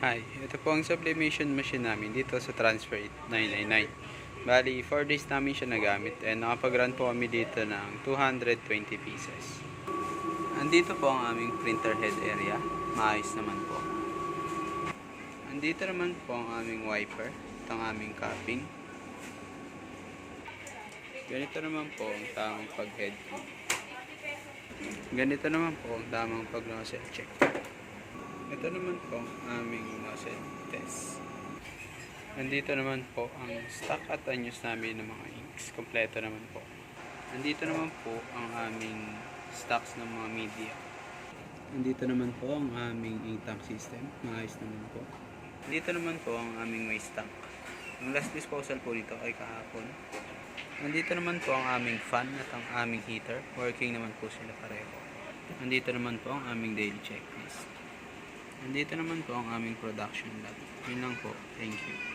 Hi, ito po ang sublimation machine namin dito sa Transfer 999. Bali, 4 days namin siya nagamit and nakapag-run po kami dito ng 220 pieces. Andito po ang aming printer head area. Maayos naman po. Andito naman po ang aming wiper. Ito ang aming cupping. Ganito naman po ang tamang pag-head. Ganito naman po ang tamang pag-nozzle check. Ito naman po ang aming nozzle test. Nandito naman po ang stock at unused namin ng mga inks. Kompleto naman po. Nandito naman po ang aming stocks ng mga media. Nandito naman po ang aming ink tank system. Maayos naman po. Nandito naman po ang aming waste tank. Ang last disposal po nito ay kahapon. Nandito naman po ang aming fan at ang aming heater. Working naman po sila pareho. Nandito naman po ang aming daily checklist. Nandito naman po ang aming production lab. Yun lang po. Thank you.